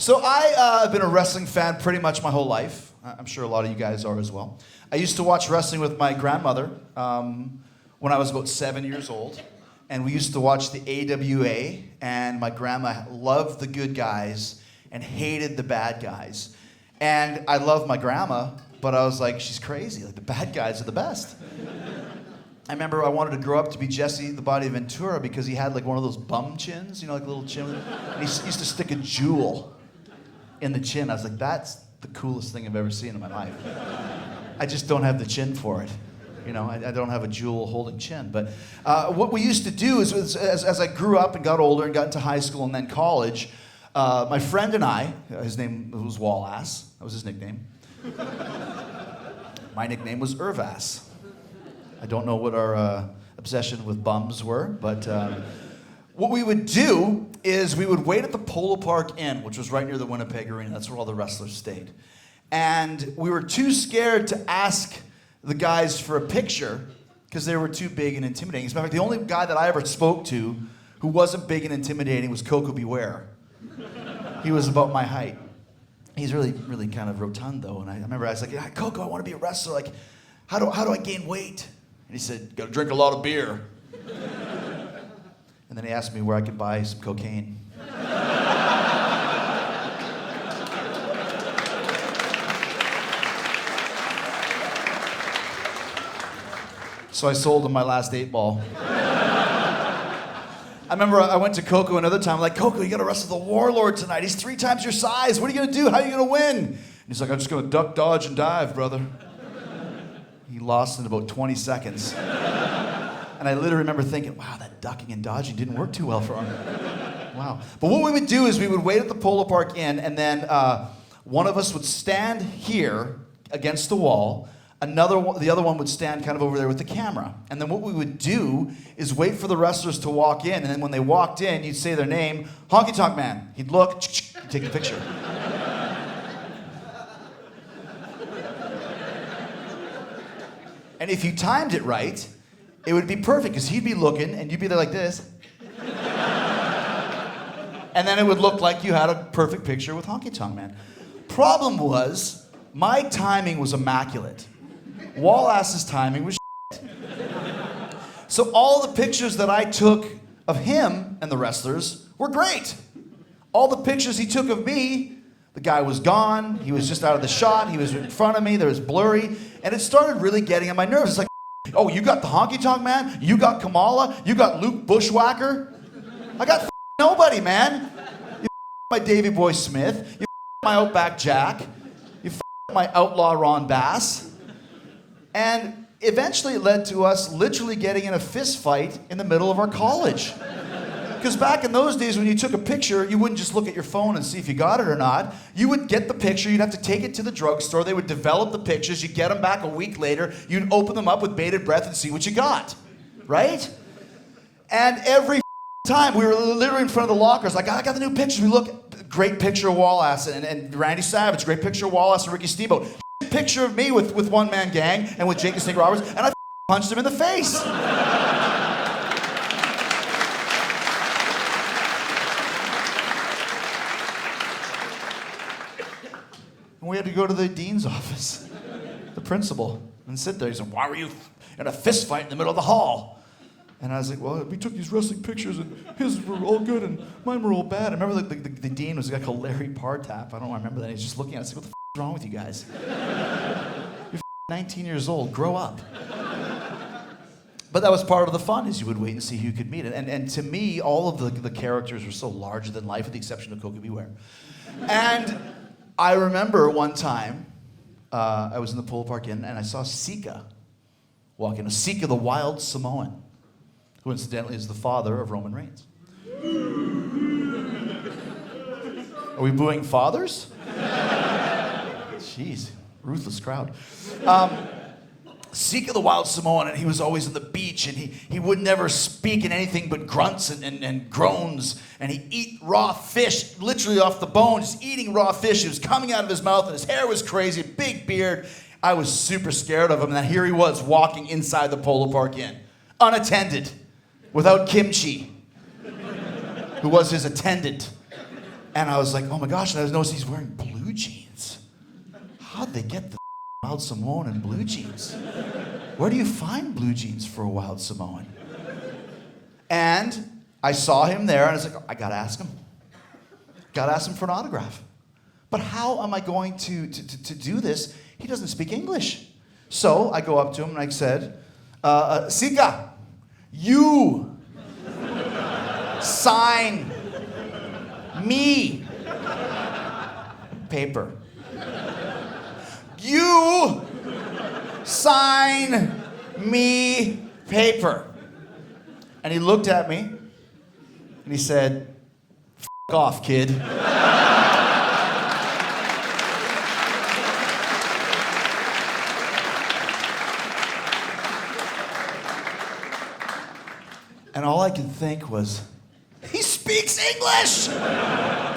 So I have been a wrestling fan pretty much my whole life. I'm sure a lot of you guys are as well. I used to watch wrestling with my grandmother when I was about 7 years old. And we used to watch the AWA, and my grandma loved the good guys and hated the bad guys. And I love my grandma, but I was like, she's crazy. Like, the bad guys are the best. I remember I wanted to grow up to be Jesse the Body Ventura because he had like one of those bum chins, you know, like a little chin. And he used to stick a jewel in the chin. I was like, that's the coolest thing I've ever seen in my life. I just don't have the chin for it. You know, I don't have a jewel holding chin. But what we used to do is, as I grew up and got older and got into high school and then college, my friend and I, his name was Wallace, that was his nickname. My nickname was Irvass. I don't know what our obsession with bums were, but what we would do is we would wait at the Polo Park Inn, which was right near the Winnipeg Arena. That's where all the wrestlers stayed. And we were too scared to ask the guys for a picture because they were too big and intimidating. As a matter of fact, the only guy that I ever spoke to who wasn't big and intimidating was Coco Beware. He was about my height. He's really, really kind of rotund, though. And I remember I was like, yeah, Coco, I want to be a wrestler. Like, how do I gain weight? And he said, got to drink a lot of beer. And then he asked me where I could buy some cocaine. So I sold him my last 8-ball. I remember I went to Coco another time, like, Coco, you gotta wrestle the Warlord tonight. He's 3 times your size. What are you gonna do? How are you gonna win? And he's like, I'm just gonna duck, dodge, and dive, brother. He lost in about 20 seconds. And I literally remember thinking, wow, that ducking and dodging didn't work too well for him. Wow. But what we would do is we would wait at the Polo Park Inn, and then one of us would stand here against the wall. The other one would stand kind of over there with the camera. And then what we would do is wait for the wrestlers to walk in, and then when they walked in, you'd say their name, Honky Tonk Man. He'd look, he'd take the picture. And if you timed it right, it would be perfect, because he'd be looking, and you'd be there like this. And then it would look like you had a perfect picture with Honky Tonk Man. Problem was, my timing was immaculate. Wallace's timing was shit. So all the pictures that I took of him and the wrestlers were great. All the pictures he took of me, the guy was gone, he was just out of the shot, he was in front of me, there was blurry, and it started really getting on my nerves. It's like, oh, you got the Honky Tonk Man, you got Kamala, you got Luke Bushwhacker. I got nobody, man. You my Davey Boy Smith, you my Outback Jack, you my Outlaw Ron Bass. And eventually it led to us literally getting in a fist fight in the middle of our college. Because back in those days when you took a picture, you wouldn't just look at your phone and see if you got it or not. You would get the picture, you'd have to take it to the drugstore, they would develop the pictures, you'd get them back a week later, you'd open them up with bated breath and see what you got, right? And every time we were literally in front of the lockers, like, I got the new pictures, we look, great picture of Wallace and Randy Savage, great picture of Wallace and Ricky Steamboat. Picture of me with One Man Gang and with Jake the Snake Roberts, and I punched him in the face. And we had to go to the dean's office, the principal, and sit there. He said, why were you in a fist fight in the middle of the hall? And I was like, well, we took these wrestling pictures, and his were all good, and mine were all bad. I remember the dean was a guy called Larry Partap. I don't remember that. He was just looking at us, like, what the is wrong with you guys? You're 19 years old. Grow up. But that was part of the fun, is you would wait and see who you could meet. And to me, all of the characters were so larger than life, with the exception of Coco Beware. And I remember one time, I was in the Polo Park Inn, and I saw Sika walk in. Sika the Wild Samoan, who incidentally is the father of Roman Reigns. Are we booing fathers? Jeez, ruthless crowd. Sika the Wild Samoan, and he was always on the beach, and he would never speak in anything but grunts and groans, and he'd eat raw fish, literally off the bone, just eating raw fish. It was coming out of his mouth, and his hair was crazy, big beard. I was super scared of him, and then here he was walking inside the Polo Park Inn, unattended, without Kimchi, who was his attendant. And I was like, oh my gosh, and I noticed he's wearing blue jeans. How'd they get the Wild Samoan in blue jeans? Where do you find blue jeans for a Wild Samoan? And I saw him there, and I was like, I gotta ask him. Gotta ask him for an autograph. But how am I going to do this? He doesn't speak English. So I go up to him and I said, Sika, you sign me paper. You sign me paper. And he looked at me and he said, "F off, kid." And all I could think was, he speaks English! Did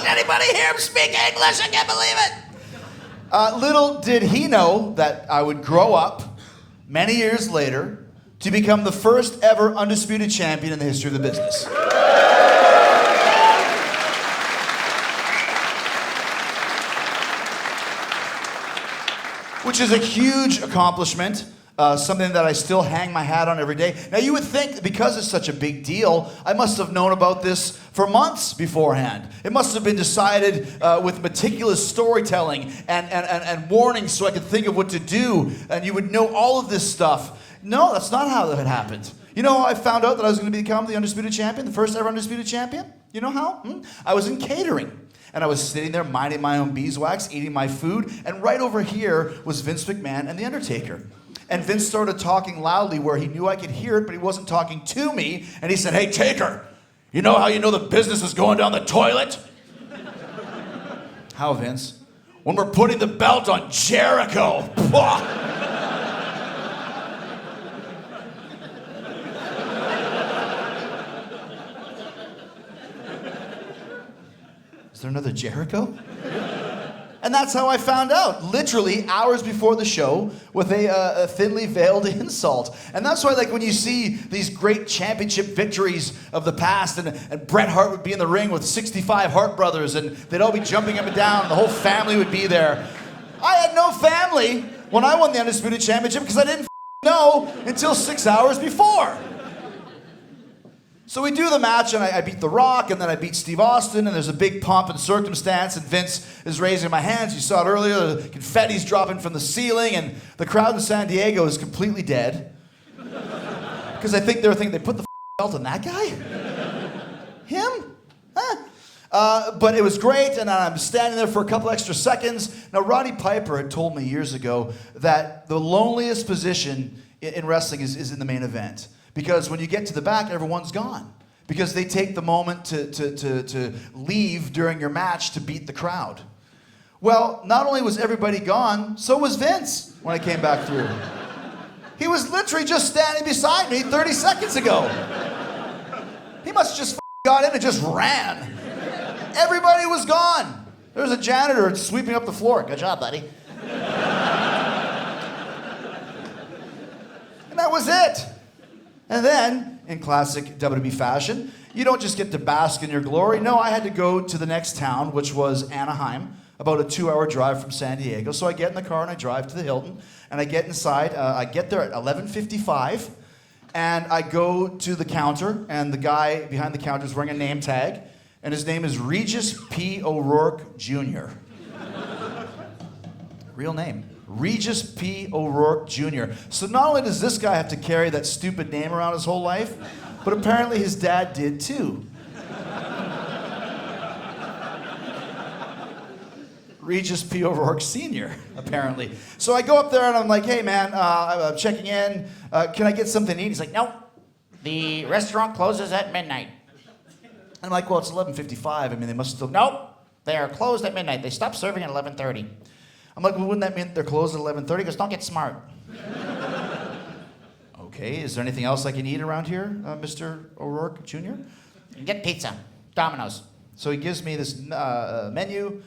anybody hear him speak English? I can't believe it! Little did he know that I would grow up many years later to become the first ever undisputed champion in the history of the business. Which is a huge accomplishment. Something that I still hang my hat on every day. Now, you would think that because it's such a big deal, I must have known about this for months beforehand. It must have been decided with meticulous storytelling and warnings so I could think of what to do, and you would know all of this stuff. No, that's not how it happened. You know how I found out that I was going to become the undisputed champion, the first ever undisputed champion? You know how? I was in catering. And I was sitting there minding my own beeswax, eating my food, and right over here was Vince McMahon and The Undertaker. And Vince started talking loudly where he knew I could hear it, but he wasn't talking to me. And he said, "Hey, Taker, you know how you know the business is going down the toilet?" "How, Vince?" "When we're putting the belt on Jericho." Is there another Jericho? And that's how I found out, literally hours before the show, with a thinly veiled insult. And that's why, like, when you see these great championship victories of the past, and Bret Hart would be in the ring with 65 Hart brothers, and they'd all be jumping up and down, and the whole family would be there. I had no family when I won the Undisputed Championship because I didn't know until 6 hours before. So we do the match, and I beat The Rock, and then I beat Steve Austin, and there's a big pomp and circumstance, and Vince is raising my hands. You saw it earlier, the confetti's dropping from the ceiling, and the crowd in San Diego is completely dead. Because I think they were thinking, they put the belt on that guy? Him? Huh? But it was great, and I'm standing there for a couple extra seconds. Now, Roddy Piper had told me years ago that the loneliest position in wrestling is in the main event. Because when you get to the back, everyone's gone. Because they take the moment to leave during your match to beat the crowd. Well, not only was everybody gone, so was Vince when I came back through. He was literally just standing beside me 30 seconds ago. He must have just got in and just ran. Everybody was gone. There was a janitor sweeping up the floor. "Good job, buddy." And that was it. And then, in classic WWE fashion, you don't just get to bask in your glory. No, I had to go to the next town, which was Anaheim, about a 2-hour drive from San Diego. So I get in the car and I drive to the Hilton, and I get inside. I get there at 11:55, and I go to the counter, and the guy behind the counter is wearing a name tag, and his name is Regis P. O'Rourke Jr. Real name. Regis P. O'Rourke Jr. So not only does this guy have to carry that stupid name around his whole life, but apparently his dad did too. Regis P. O'Rourke Sr., apparently. So I go up there and I'm like, "Hey man, I'm checking in. Can I get something to eat?" He's like, "No, the restaurant closes at midnight." I'm like, "Well, it's 11:55. I mean, they must still..." "Nope, they are closed at midnight. They stop serving at 11:30. I'm like, "Well, wouldn't that mean they're closed at 11:30? He goes, "Don't get smart." "Okay, is there anything else I can eat around here, Mr. O'Rourke Jr.? "You can get pizza, Domino's." So he gives me this menu.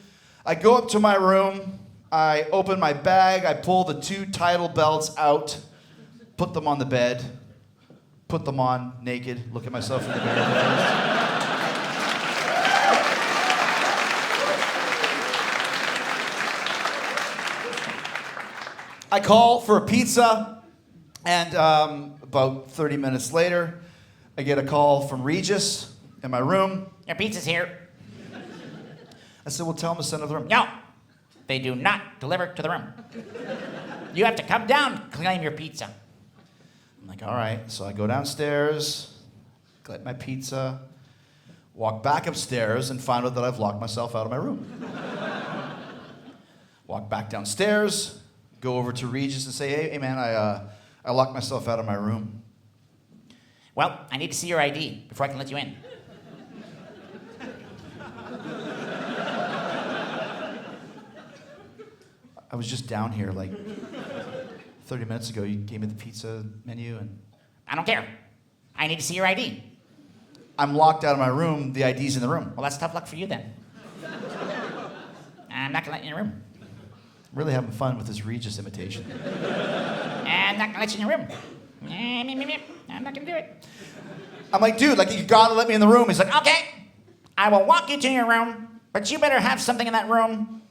I go up to my room. I open my bag. I pull the 2 title belts out, put them on the bed, put them on naked, look at myself in the mirror. I call for a pizza, and about 30 minutes later, I get a call from Regis in my room. Your pizza's here. I said, well, tell him to send it to the room. No, they do not deliver to the room. You have to come down and claim your pizza. I'm like, all right. So I go downstairs, collect my pizza, walk back upstairs, and find out that I've locked myself out of my room. Walk back downstairs, go over to Regis and say, hey man, I locked myself out of my room. Well, I need to see your ID before I can let you in. I was just down here like 30 minutes ago. You gave me the pizza menu and... I don't care. I need to see your ID. I'm locked out of my room. The ID's in the room. Well, that's tough luck for you then. I'm not gonna let you in your room. I'm really having fun with this Regis imitation. I'm not gonna let you in your room. I'm not gonna do it. I'm like, dude, like you gotta let me in the room. He's like, Okay, I will walk you to your room, but you better have something in that room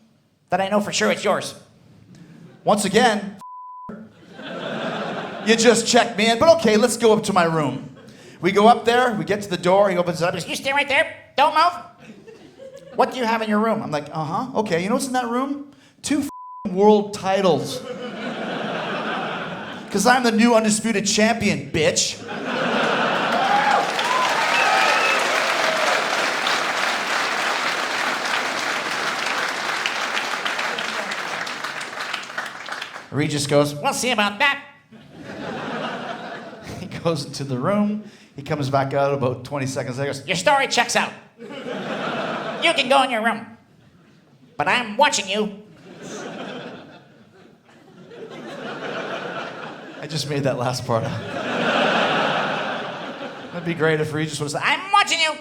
that I know for sure it's yours. once again, you just checked me in, but okay, let's go up to my room. We go up there, we get to the door, he opens it up. You stay right there, don't move. What do you have in your room? I'm like, okay, you know what's in that room? 2 world titles. Because I'm the new undisputed champion, bitch. Regis goes, We'll see about that. he goes into the room, he comes back out about 20 seconds later, goes, Your story checks out. You can go in your room, but I'm watching you. I just made that last part up. That'd be great if Regis was like, I'm watching you.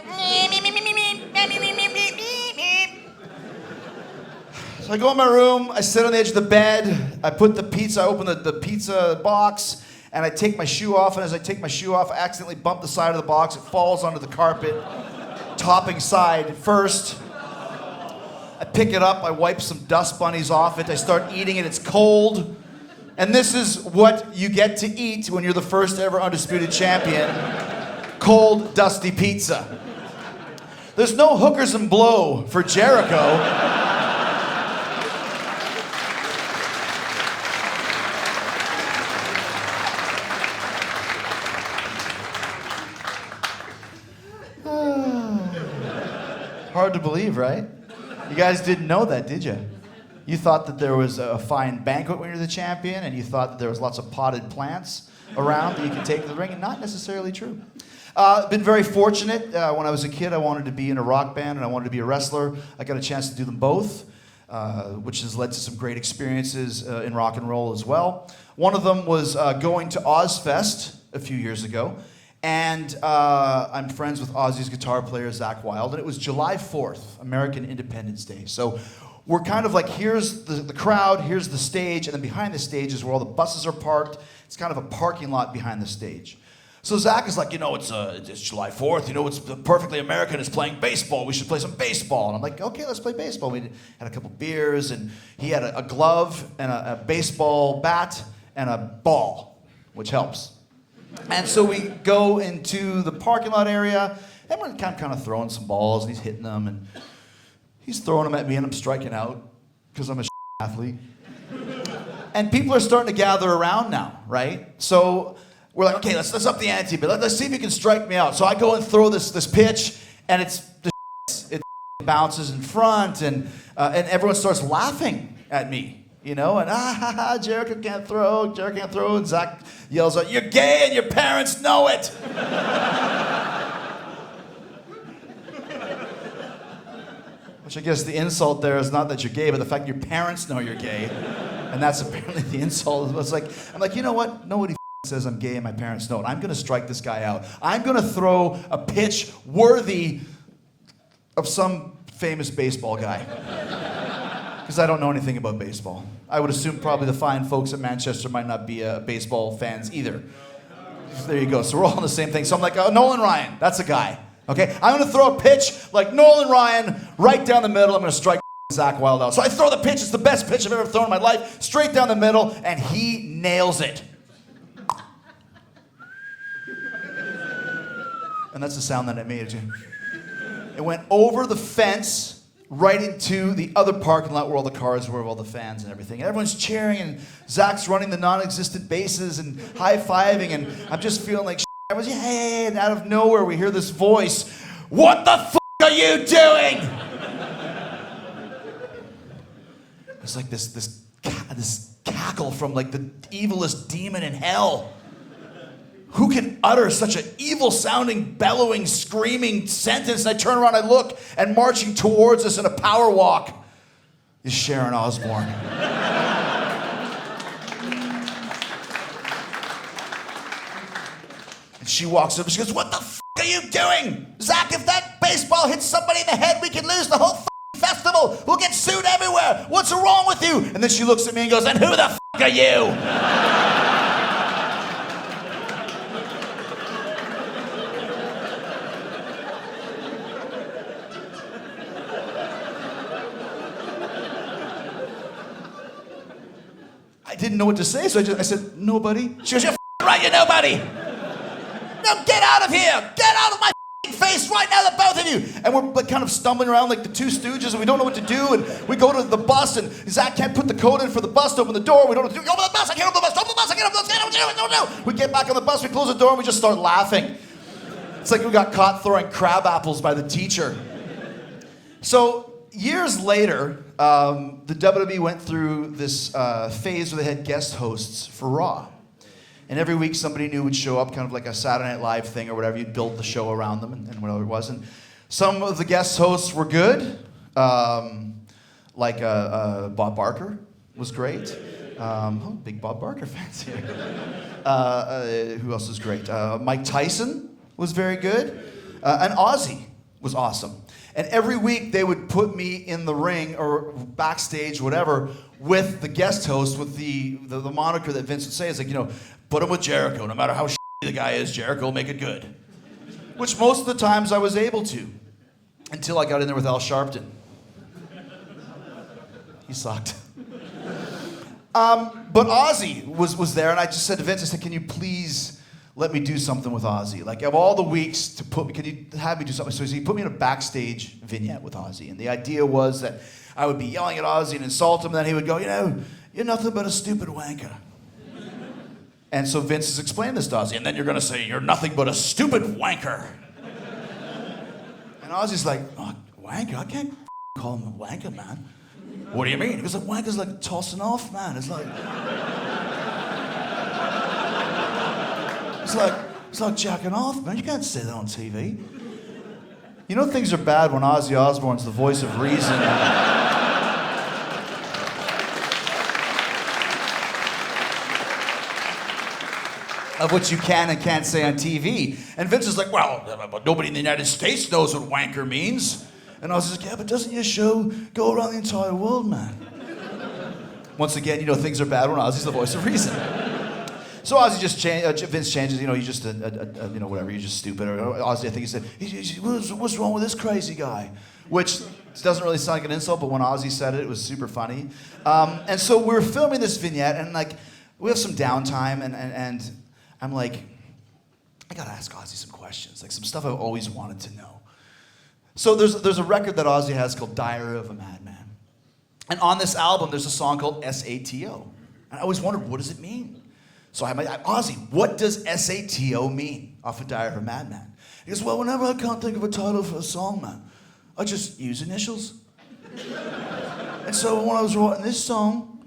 So I go in my room, I sit on the edge of the bed, I put the pizza, I open the pizza box, and I take my shoe off, and as I take my shoe off, I accidentally bump the side of the box, it falls onto the carpet, topping side first. I pick it up, I wipe some dust bunnies off it, I start eating it, it's cold. And this is what you get to eat when you're the first ever undisputed champion. Cold, dusty pizza. There's no hookers and blow for Jericho. Hard to believe, right? You guys didn't know that, did you? You thought that there was a fine banquet when you're the champion, and you thought that there was lots of potted plants around that you could take to the ring, and not necessarily true. Been very fortunate. When I was a kid, I wanted to be in a rock band, and I wanted to be a wrestler. I got a chance to do them both, which has led to some great experiences in rock and roll as well. One of them was going to Ozfest a few years ago, and I'm friends with Ozzy's guitar player, Zakk Wylde, and it was July 4th, American Independence Day. So we're kind of like, here's the crowd, here's the stage, and then behind the stage is where all the buses are parked. It's kind of a parking lot behind the stage. So Zakk is like, it's July 4th, it's perfectly American, it's playing baseball, we should play some baseball. And I'm like, okay, let's play baseball. We had a couple beers, and he had a glove, and a baseball bat, and a ball, which helps. And so we go into the parking lot area, and we're kind of throwing some balls, and he's hitting them, and he's throwing them at me, and I'm striking out because I'm a athlete. And people are starting to gather around now, right? So we're like, okay, let's up the ante, but let's see if you can strike me out. So I go and throw this pitch, and it bounces in front, and everyone starts laughing at me. And Jericho can't throw, and Zakk yells out, you're gay and your parents know it. Which I guess the insult there is not that you're gay, but the fact your parents know you're gay. And that's apparently the insult. I'm like, you know what? Nobody says I'm gay and my parents know it. I'm gonna strike this guy out. I'm gonna throw a pitch worthy of some famous baseball guy. Because I don't know anything about baseball. I would assume probably the fine folks at Manchester might not be baseball fans either. There you go. So we're all on the same thing. So I'm like, Nolan Ryan, that's a guy. Okay? I'm going to throw a pitch like Nolan Ryan right down the middle. I'm going to strike Zach Wilde out. So I throw the pitch. It's the best pitch I've ever thrown in my life. Straight down the middle, and he nails it. And that's the sound that it made. It went over the fence, right into the other parking lot where all the cars were, all the fans and everything. And everyone's cheering, and Zach's running the non-existent bases and high-fiving, and I'm just feeling like I was, hey, and out of nowhere we hear this voice, "What the f*** are you doing?" It's like this cackle from like the evilest demon in hell. Who can utter such an evil-sounding, bellowing, screaming sentence? And I turn around, I look, and marching towards us in a power walk is Sharon Osbourne. And she walks up and she goes, "What the f*** are you doing? Zach, if that baseball hits somebody in the head, we could lose the whole festival. We'll get sued everywhere. What's wrong with you?" And then she looks at me and goes, "And who the f*** are you?" I didn't know what to say, so I said, "Nobody." She goes, "You're f***ing right, you're nobody. Now get out of here. Get out of my face right now, the both of you." And we're like kind of stumbling around like the Two Stooges, and we don't know what to do. And we go to the bus, and Zach can't put the code in for the bus to open the door. We don't know what to do. Open the bus, I can't open the bus. Open the bus, I can't open the bus. No. We get back on the bus, we close the door, and we just start laughing. It's like we got caught throwing crab apples by the teacher. So years later, the WWE went through this phase where they had guest hosts for Raw. And every week somebody new would show up, kind of like a Saturday Night Live thing or whatever. You'd build the show around them and whatever it was. And some of the guest hosts were good, like Bob Barker was great. Big Bob Barker fans here. Who else was great? Mike Tyson was very good. And Ozzy was awesome. And every week they would put me in the ring or backstage, whatever, with the guest host, with the moniker that Vince would say. It's like, put him with Jericho. No matter how shitty the guy is, Jericho will make it good. Which most of the times I was able to. Until I got in there with Al Sharpton. He sucked. But Ozzy was there, and I just said to Vince, I said, "Can you please let me do something with Ozzy? Like, of all the weeks to put me, can you have me do something?" So he put me in a backstage vignette with Ozzy. And the idea was that I would be yelling at Ozzy and insult him, and then he would go, "You're nothing but a stupid wanker." And so Vince is explaining this to Ozzy, and then you're going to say, "You're nothing but a stupid wanker." And Ozzy's like, "Oh, wanker? I can't call him a wanker, man." "What do you mean?" He goes, "Wanker's like tossing off, man. It's like... It's like jacking off, man. You can't say that on TV." You know things are bad when Ozzy Osbourne's the voice of reason. Of what you can and can't say on TV. And Vince is like, "Well, but nobody in the United States knows what wanker means." And Ozzy's like, "Yeah, but doesn't your show go around the entire world, man?" Once again, things are bad when Ozzy's the voice of reason. So Ozzy just Vince changes, you're just whatever, you're just stupid. Or Ozzy, I think he said, "What's wrong with this crazy guy?" Which doesn't really sound like an insult, but when Ozzy said it, it was super funny. And so we were filming this vignette, and like, we have some downtime, and I'm like, I gotta ask Ozzy some questions, like some stuff I've always wanted to know. So there's a record that Ozzy has called Diary of a Madman. And on this album, there's a song called SATO. And I always wondered, what does it mean? So I'm like, "Ozzy, what does SATO mean off of Diary of a Madman?" He goes, "Well, whenever I can't think of a title for a song, man, I just use initials." And so when I was writing this song,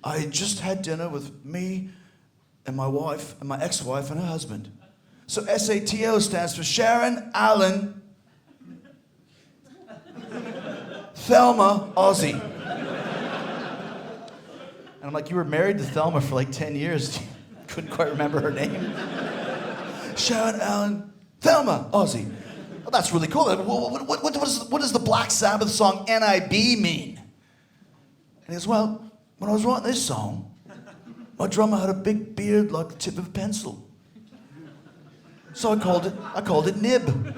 I just had dinner with me and my wife and my ex-wife and her husband. So SATO stands for Sharon, Alan, Thelma, Ozzy. And I'm like, "You were married to Thelma for like 10 years. Couldn't quite remember her name." Sharon, Alan, Thelma, Ozzy. "Oh, that's really cool. What does the Black Sabbath song NIB mean?" And he goes, "Well, when I was writing this song, my drummer had a big beard like the tip of a pencil. So I called it Nib."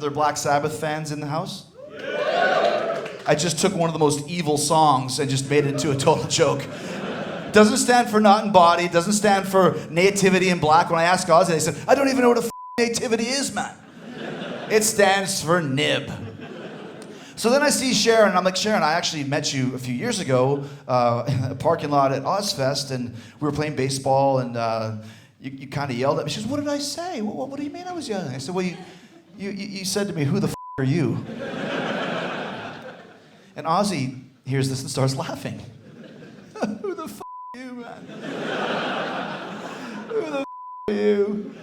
there Black Sabbath fans in the house? I just took one of the most evil songs and just made it into a total joke. Doesn't stand for not embodied, doesn't stand for nativity in black. When I asked Ozzy, they said, I don't even know what a nativity is, man. It stands for nib. So then I see Sharon, and I'm like, Sharon, I actually met you a few years ago in a parking lot at Ozfest, and we were playing baseball, and you kind of yelled at me. She goes, what did I say? What do you mean I was yelling? I said, well, you said to me, who the are you? And Ozzy hears this and starts laughing. Who the are you, man? Who the are you?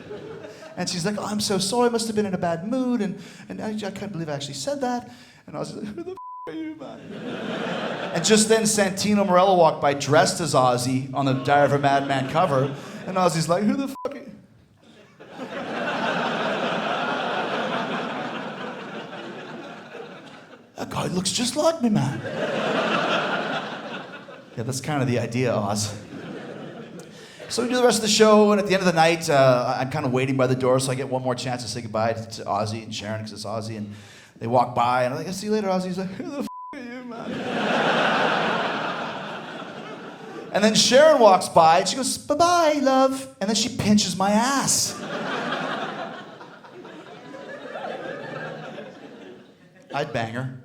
And she's like, oh, I'm so sorry, I must have been in a bad mood, and I can't believe I actually said that. And I was like, who the are you, man? And just then Santino Marella walked by dressed as Ozzy on the Diary of a Madman cover, and Ozzy's like, who the are you? That guy looks just like me, man. Yeah, that's kind of the idea, Oz. So we do the rest of the show, and at the end of the night, I'm kind of waiting by the door, so I get one more chance to say goodbye to Ozzy and Sharon, because it's Ozzy, and they walk by, and I'm like, I'll see you later, Ozzy. He's like, who the are you, man? And then Sharon walks by, and she goes, bye-bye, love. And then she pinches my ass. I'd bang her.